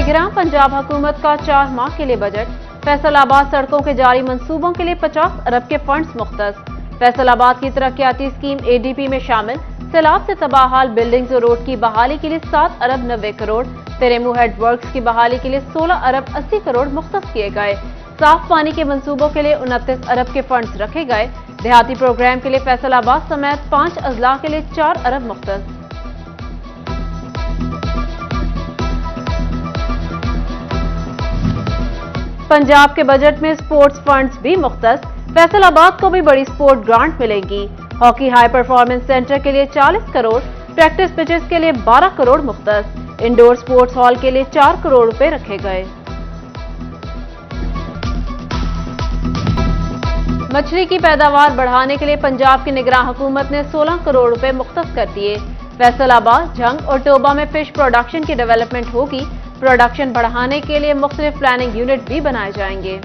गिरां पंजाब हुकूमत का 4 माह के लिए बजट। फैसलाबाद सड़कों के जारी मंसूबों के लिए 50 अरब के फंड्स मुख्तस। फैसलाबाद की तरक्याती स्कीम ADP में शामिल। सैलाब से तबाहाल बिल्डिंग्स और रोड की बहाली के लिए 7 अरब 90 करोड़। तेरेमू हेड वर्क्स की बहाली के लिए 16 अरब 80 करोड़ मुख्तस किए गए। साफ पानी के मंसूबों के लिए 29 अरब के फंड्स रखे गए। देहाती प्रोग्राम के लिए फैसलाबाद समेत 5 अजला के लिए 4 अरब मुख्तस। पंजाब के बजट में स्पोर्ट्स फंड्स भी मुख्तस। फैसलाबाद को भी बड़ी स्पोर्ट ग्रांट मिलेंगी। हॉकी हाई परफॉर्मेंस सेंटर के लिए 40 करोड़, प्रैक्टिस पिचेस के लिए 12 करोड़ मुख्तस। इंडोर स्पोर्ट्स हॉल के लिए 4 करोड़ रुपए रखे गए। मछली की पैदावार बढ़ाने के लिए पंजाब की निगरान हुकूमत ने 16 करोड़ रुपए मुख्तस कर दिए। फैसलाबाद, झंग और टोबा में फिश प्रोडक्शन की डेवलपमेंट होगी। प्रोडक्शन बढ़ाने के लिए मुख्तलिफ प्लानिंग यूनिट भी बनाए जाएंगे।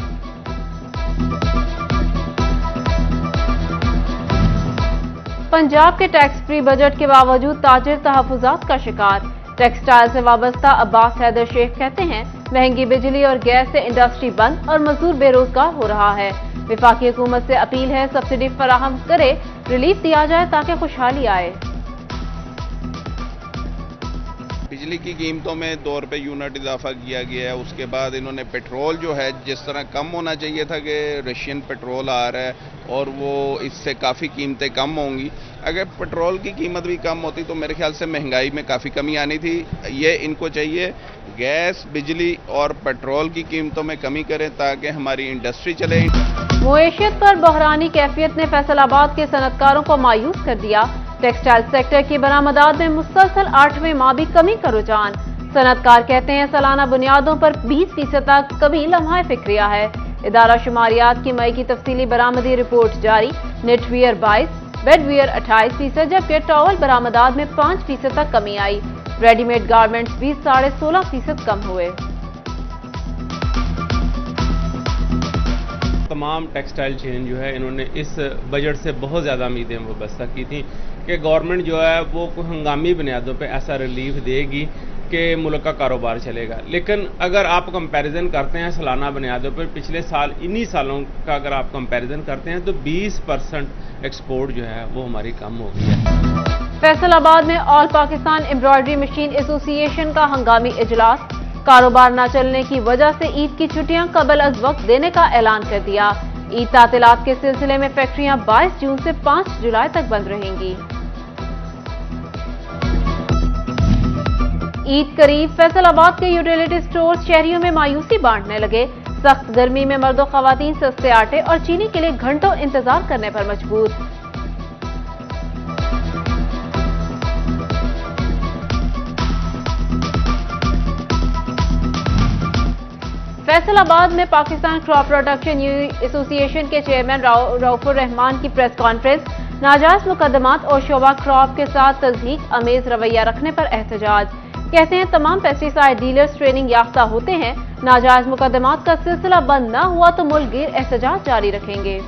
पंजाब के टैक्स फ्री बजट के बावजूद ताजिर तहफुजात का शिकार। टेक्सटाइल से वाबस्ता अब्बास हैदर शेख कहते हैं, महंगी बिजली और गैस से इंडस्ट्री बंद और मजदूर बेरोजगार हो रहा है। वफाकी हुकूमत से अपील है, सब्सिडी फराहम करे, रिलीफ दिया जाए ताकि खुशहाली आए। बिजली की कीमतों में 2 रुपये यूनिट इजाफा किया गया है। उसके बाद इन्होंने पेट्रोल जो है जिस तरह कम होना चाहिए था कि रशियन पेट्रोल आ रहा है और वो इससे काफ़ी कीमतें कम होंगी। अगर पेट्रोल की कीमत भी कम होती तो मेरे ख्याल से महंगाई में काफ़ी कमी आनी थी। ये इनको चाहिए गैस, बिजली और पेट्रोल की कीमतों में कमी करें ताकि हमारी इंडस्ट्री चले। मुईशत पर बहरानी कैफियत ने फैसलाबाद के सनतकारों को मायूस कर दिया। टेक्सटाइल सेक्टर की बरामदात में मुसलसल 8वें माह भी कमी का रुझान। सनतकार कहते हैं, सालाना बुनियादों पर 20% तक कमी लम्हा फिक्रिया है। इदारा शुमारियात की मई की तफसीली बरामदी रिपोर्ट जारी। नेटवियर 22, बेडवियर 28%, जबकि टॉवल बरामदात में 5% तक कमी आई। रेडीमेड गारमेंट्स भी 16.5% कम हुए। तमाम टेक्सटाइल चेन जो है इन्होंने इस बजट से बहुत ज़्यादा उम्मीदें वाबस्ता की थी कि गवर्नमेंट जो है वो हंगामी बुनियादों पे ऐसा रिलीफ देगी कि मुल्क का कारोबार चलेगा। लेकिन अगर आप कंपैरिजन करते हैं सालाना बुनियादों पर पिछले साल इन्हीं सालों का अगर आप कंपैरिजन करते हैं तो 20% एक्सपोर्ट जो है वो हमारी कम हो गई है। फैसलाबाद में all Pakistan embroidery machine association का हंगामी इजलास। कारोबार न चलने की वजह से ईद की छुट्टियां कबल अज वक्त देने का ऐलान कर दिया। ईद तातीलात के सिलसिले में फैक्ट्रियां 22 जून से 5 जुलाई तक बंद रहेंगी। ईद करीब, फैसलाबाद के यूटिलिटी स्टोर शहरियों में मायूसी बांटने लगे। सख्त गर्मी में मर्दों खवातीन सस्ते आटे और चीनी के लिए घंटों इंतजार करने पर मजबूर। फैसलाबाद में पाकिस्तान क्रॉप प्रोडक्शन एसोसिएशन के चेयरमैन रऊफुर रहमान की प्रेस कॉन्फ्रेंस। नाजायज मुकदमात और शोबा क्रॉप के साथ तज़हीक अमेज रवैया रखने पर एहतजाज। कहते हैं, तमाम पेस्टिसाइड डीलर्स ट्रेनिंग याफ्ता होते हैं। नाजायज मुकदमात का सिलसिला बंद न हुआ तो मुल्क गिर एहतजाज जारी रखेंगे।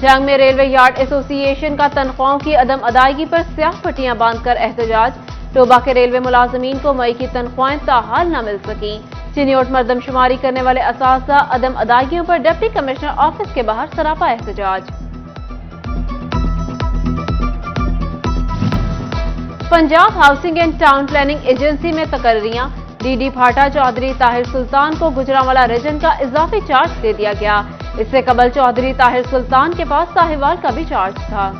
जंग में रेलवे यार्ड एसोसिएशन का तनख्वाहों की अदम अदायगी पर स्याह पट्टियां बांधकर एहतजाज। टोबा के रेलवे मुलाजमीन को मई की तनख्वाहें ताहाल न मिल सकी। चिन्हित मर्दमशुमारी करने वाले असासा अदम अदायगियों पर डिप्टी कमिश्नर ऑफिस के बाहर सरापा एहतजाज। Punjab housing and town planning agency में तकर्रियां। डीडी फाटा चौधरी ताहिर सुल्तान को गुजरांवाला रीजन का इजाफी चार्ज दे दिया गया। इससे कबल चौधरी ताहिर सुल्तान के पास साहिवाल का भी चार्ज था।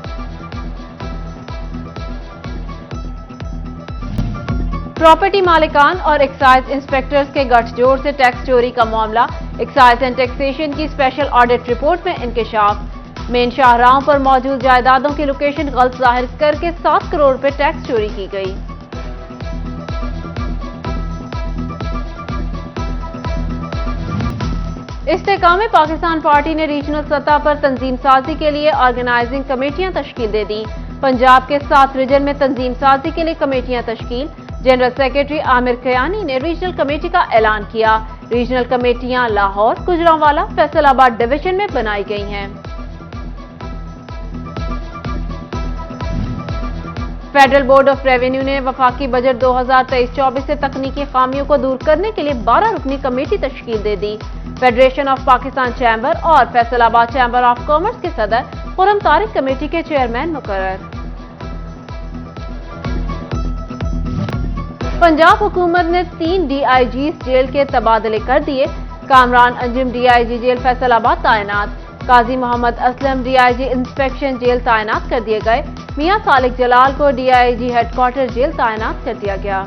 प्रॉपर्टी मालिकान और एक्साइज इंस्पेक्टर्स के गठजोड़ से टैक्स चोरी का मामला। एक्साइज एंड टैक्सेशन की स्पेशल ऑडिट रिपोर्ट में इंकशाफ। मेन शाहराहों पर मौजूद जायदादों की लोकेशन गलत जाहिर करके 7 करोड़ रुपए टैक्स चोरी की गई। इस्तेकाम पाकिस्तान पार्टी ने रीजनल सतह पर तंजीम साजी के लिए ऑर्गेनाइजिंग कमेटियां तश्कील दे दी। पंजाब के 7 रीजन में तंजीम साजी के लिए कमेटियां तश्कील। जनरल सेक्रेटरी आमिर कयानी ने रीजनल कमेटी का ऐलान किया। रीजनल कमेटियां लाहौर, गुजरांवाला, फैसलाबाद डिवीजन में बनाई गई हैं। फेडरल बोर्ड ऑफ रेवेन्यू ने वफाकी बजट 2023-24 से तकनीकी खामियों को दूर करने के लिए 12 रुकनी कमेटी तश्कील दे दी। फेडरेशन ऑफ पाकिस्तान चैम्बर और फैसलाबाद चैम्बर ऑफ कॉमर्स के सदर खुर्रम तारिक कमेटी के चेयरमैन मुकर्रर। पंजाब हुकूमत ने 3 DIG जेल के तबादले कर दिए। कामरान अंजुम DIG जेल फैसलाबाद तैनात, Qazi Mohammad Aslam DIG inspection jail तैनात कर दिए गए। मियां सालिक जलाल को DIG हेडक्वार्टर जेल तैनात कर दिया गया।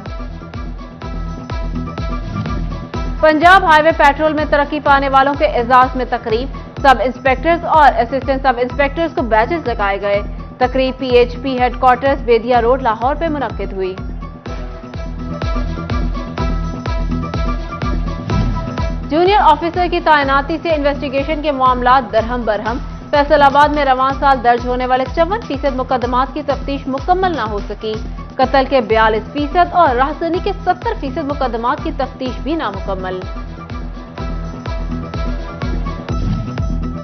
पंजाब हाईवे पेट्रोल में तरक्की पाने वालों के एजाज में तकरीब, सब इंस्पेक्टर्स और असिस्टेंट सब इंस्पेक्टर्स को बैजेस लगाए गए। तकरीब PHP हेडक्वार्टर्स बेदिया रोड लाहौर पे मुनक्किद हुई। जूनियर ऑफिसर की तैनाती से इन्वेस्टिगेशन के मामलात दरहम बरहम। फैसलाबाद में रवां साल दर्ज होने वाले 54% मुकदमात की तफ्तीश मुकम्मल न हो सकी। कत्ल के 42% और राहजनी के 70% मुकदमात की तफ्तीश भी नामुकम्मल।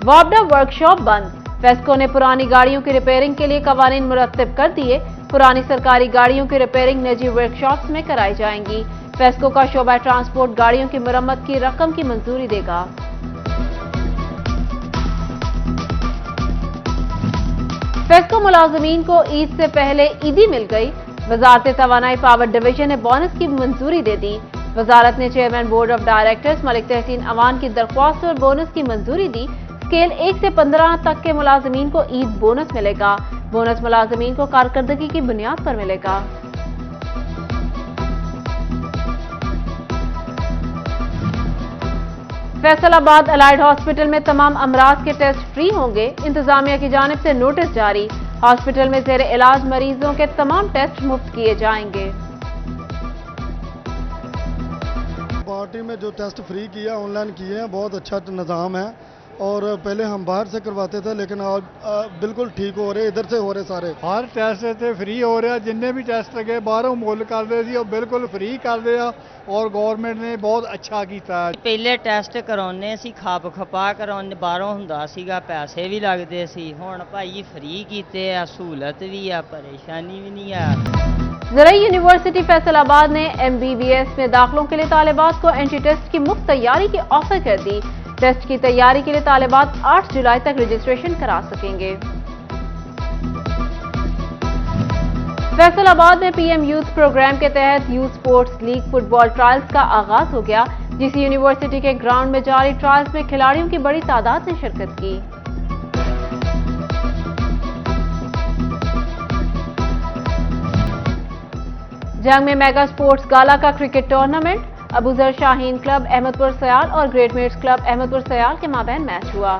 वापडा वर्कशॉप बंद। फेस्को ने पुरानी गाड़ियों की रिपेयरिंग के लिए कवानीन मुरत्तिब कर दिए। पुरानी सरकारी गाड़ियों की रिपेयरिंग निजी वर्कशॉप्स में कराई जाएंगी। फेस्को का शोबा ट्रांसपोर्ट गाड़ियों की मरम्मत की रकम की मंजूरी देगा। फेस्को मुलाजमीन को ईद से पहले ईदी मिल गई। वजारत तवानाई पावर डिवीजन ने बोनस की मंजूरी दे दी। वजारत ने chairman board of directors Malik Tehseen Awan की दरख्वास्त पर बोनस की मंजूरी दी। स्केल 1 से 15 तक के मुलाजमीन को ईद बोनस मिलेगा। बोनस मुलाजमीन को कारकर्दगी की बुनियाद पर मिलेगा। फैसलाबाद अलाइड हॉस्पिटल में तमाम अमराज के टेस्ट फ्री होंगे। इंतजामिया की जानिब से नोटिस जारी। हॉस्पिटल में जेर इलाज मरीजों के तमाम टेस्ट मुफ्त किए जाएंगे। पार्टी में जो टेस्ट फ्री किया ऑनलाइन किए हैं, बहुत अच्छा निज़ाम है। और पहले हम बाहर से करवाते थे, लेकिन अब बिल्कुल ठीक हो रहे, इधर से हो रहे सारे। हर टैसट इतने फ्री हो रहा, जिन्ने भी टैसट लगे बाहरों मुल कर दे सी, बिल्कुल फ्री कर दिया और गवर्नमेंट ने बहुत अच्छा किया। पहले टैसट कराने सी खप खपा कराने बाहरों हुंदा सीगा, पैसे भी लगते सी। हुण भाई फ्री कीते आ, सहूलत भी आ, परेशानी भी नहीं आ। ज़राई यूनिवर्सिटी फैसलाबाद ने MBBS में दाखिलों के लिए तालिबात को एंट्री टेस्ट की मुफ्त तैयारी की ऑफर कर दी। टेस्ट की तैयारी के लिए तालिबात 8 जुलाई तक रजिस्ट्रेशन करा सकेंगे। फैसलाबाद में PM यूथ प्रोग्राम के तहत youth sports league football trials का आगाज हो गया। GC यूनिवर्सिटी के ग्राउंड में जारी ट्रायल्स में खिलाड़ियों की बड़ी तादाद ने शिरकत की। जंग में मेगा स्पोर्ट्स गाला का cricket tournament. Abuzar Shaheen club Ahmadpur Sial और great mates club Ahmadpur Sial के माबैन मैच हुआ।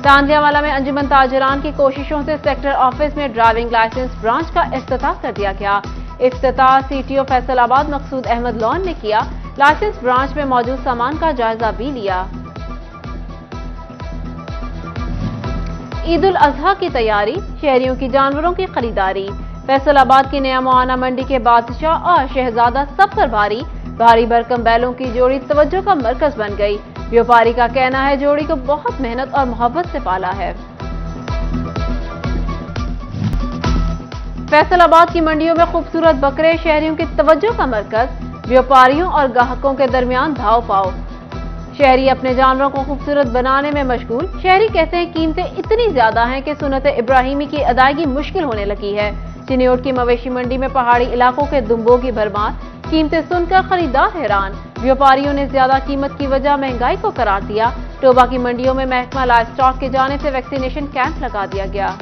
तांजियावाला में अंजुमन ताजरान की कोशिशों से सेक्टर ऑफिस में ड्राइविंग लाइसेंस ब्रांच का इफ्तिताह कर दिया गया। इफ्तिताह CTO फैसलाबाद मकसूद अहमद लॉन ने किया। लाइसेंस ब्रांच में मौजूद सामान का जायजा भी लिया। ईद उल अजहा की तैयारी, शहरियों की जानवरों की खरीदारी। फैसलाबाद की नया मुआना मंडी के बादशाह और शहजादा सब पर भारी भरकम बैलों की जोड़ी तवज्जो का मरकज बन गई। व्यापारी का कहना है जोड़ी को बहुत मेहनत और मोहब्बत से पाला है। फैसलाबाद की मंडियों में खूबसूरत बकरे शहरियों की तवज्जो का मरकज। व्यापारियों और ग्राहकों के दरमियान भाव पाव। शहरी अपने जानवरों को खूबसूरत बनाने में मशगूल। शहरी कहते हैं कीमतें इतनी ज्यादा हैं कि सुन्नत इब्राहिमी की अदायगी मुश्किल होने लगी है। चिन्योट की मवेशी मंडी में पहाड़ी इलाकों के दुम्बों की भरमार। कीमतें सुनकर खरीदार हैरान। व्यापारियों ने ज्यादा कीमत की वजह महंगाई को करार दिया। टोबा की मंडियों में महकमा लाइव स्टॉक की जानिब से वैक्सीनेशन कैंप लगा दिया गया।